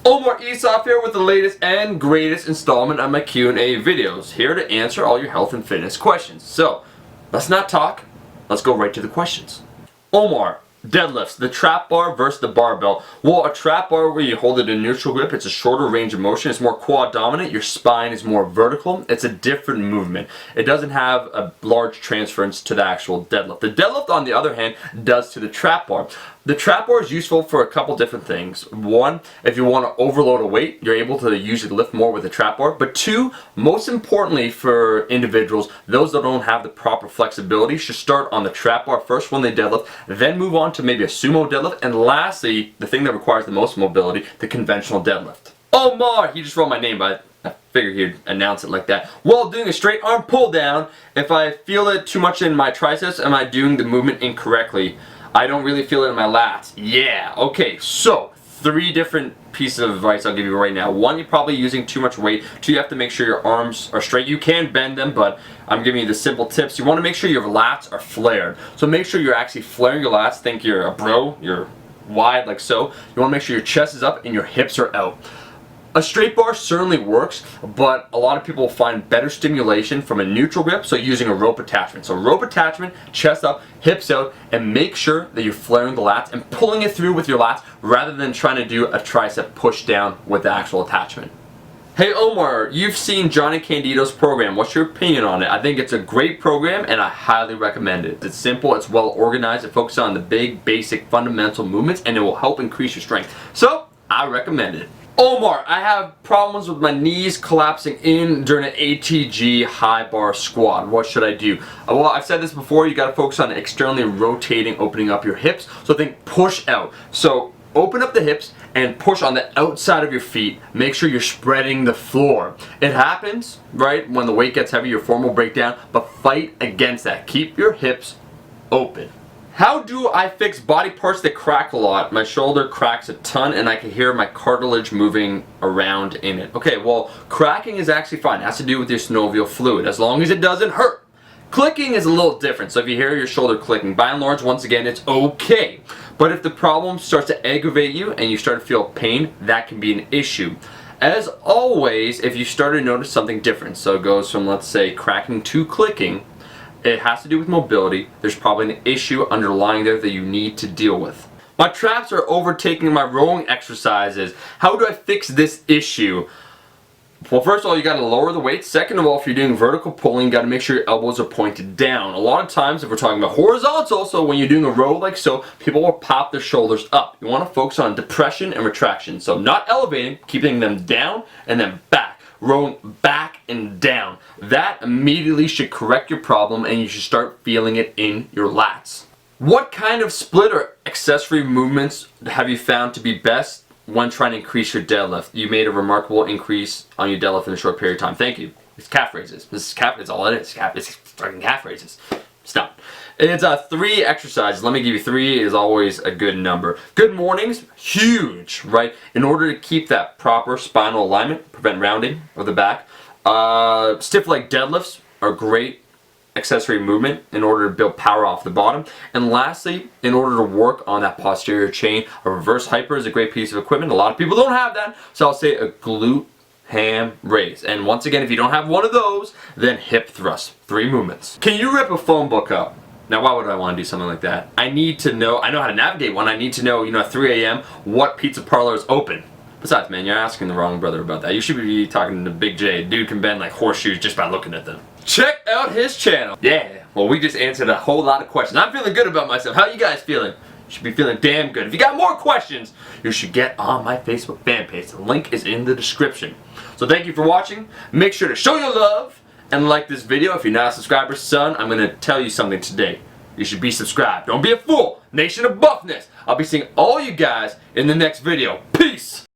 Omar Esop here with the latest and greatest installment of my Q&A videos, here to answer all your health and fitness questions. So, let's not talk, let's go right to the questions. Omar, deadlifts, the trap bar versus the barbell. Well, a trap bar where you hold it in neutral grip, it's a shorter range of motion, it's more quad dominant, your spine is more vertical, it's a different movement. It doesn't have a large transference to the actual deadlift. The deadlift, on the other hand, does to the trap bar. The trap bar is useful for a couple different things. One, if you want to overload a weight, you're able to usually lift more with a trap bar. But two, most importantly for individuals, those that don't have the proper flexibility should start on the trap bar first when they deadlift, then move on to maybe a sumo deadlift, and lastly, the thing that requires the most mobility, the conventional deadlift. Omar, he just wrote my name, but I figured he'd announce it like that. While doing a straight arm pull down, if I feel it too much in my triceps, am I doing the movement incorrectly? I don't really feel it in my lats. Yeah, okay, so 3 different pieces of advice I'll give you right now. 1, you're probably using too much weight. 2, you have to make sure your arms are straight. You can bend them, but I'm giving you the simple tips. You want to make sure your lats are flared. So make sure you're actually flaring your lats. Think you're a bro, you're wide like so. You want to make sure your chest is up and your hips are out. A straight bar certainly works, but a lot of people find better stimulation from a neutral grip, so using a rope attachment. So rope attachment, chest up, hips out, and make sure that you're flaring the lats and pulling it through with your lats rather than trying to do a tricep push down with the actual attachment. Hey Omar, you've seen Johnny Candido's program. What's your opinion on it? I think it's a great program and I highly recommend it. It's simple, it's well organized, it focuses on the big, basic, fundamental movements, and it will help increase your strength. So, I recommend it. Omar, I have problems with my knees collapsing in during an ATG high bar squat. What should I do? Well, I've said this before, you gotta focus on externally rotating, opening up your hips. So think push out. So open up the hips and push on the outside of your feet. Make sure you're spreading the floor. It happens, right, when the weight gets heavy, your form will break down, but fight against that. Keep your hips open. How do I fix body parts that crack a lot? My shoulder cracks a ton and I can hear my cartilage moving around in it. Okay, well, cracking is actually fine. It has to do with your synovial fluid, as long as it doesn't hurt. Clicking is a little different, so if you hear your shoulder clicking, by and large, once again, it's okay. But if the problem starts to aggravate you and you start to feel pain, that can be an issue. As always, if you start to notice something different, so it goes from, let's say, cracking to clicking, it has to do with mobility. There's probably an issue underlying there that you need to deal with. My traps are overtaking my rowing exercises. How do I fix this issue? Well, first of all, you got to lower the weight. Second of all, if you're doing vertical pulling, you got to make sure your elbows are pointed down. A lot of times, if we're talking about horizontal, so when you're doing a row like so, people will pop their shoulders up. You want to focus on depression and retraction. So not elevating, keeping them down and then back. Rowing back and down. That immediately should correct your problem and you should start feeling it in your lats. What kind of split or accessory movements have you found to be best when trying to increase your deadlift? You made a remarkable increase on your deadlift in a short period of time. Thank you. It's calf raises. This is calf, it's all it is. It's fucking calf raises. Stop. It's 3 exercises. Let me give you 3 is always a good number. Good mornings, huge, right? In order to keep that proper spinal alignment, prevent rounding of the back. Stiff leg deadlifts are great accessory movement in order to build power off the bottom. And lastly, in order to work on that posterior chain, a reverse hyper is a great piece of equipment. A lot of people don't have that, so I'll say a glute ham raise. And once again, if you don't have one of those, then hip thrust. 3 movements. Can you rip a phone book up? Now, why would I want to do something like that? I need to know, I know how to navigate one. I need to know, at 3 a.m. what pizza parlor is open. Besides, man, you're asking the wrong brother about that. You should be talking to Big J. Dude can bend like horseshoes just by looking at them. Check out his channel. Yeah, well, we just answered a whole lot of questions. I'm feeling good about myself. How you guys feeling? You should be feeling damn good. If you got more questions, you should get on my Facebook fan page. The link is in the description. So thank you for watching. Make sure to show your love and like this video. If you're not a subscriber, son, I'm going to tell you something today. You should be subscribed. Don't be a fool. Nation of Buffness. I'll be seeing all you guys in the next video. Peace.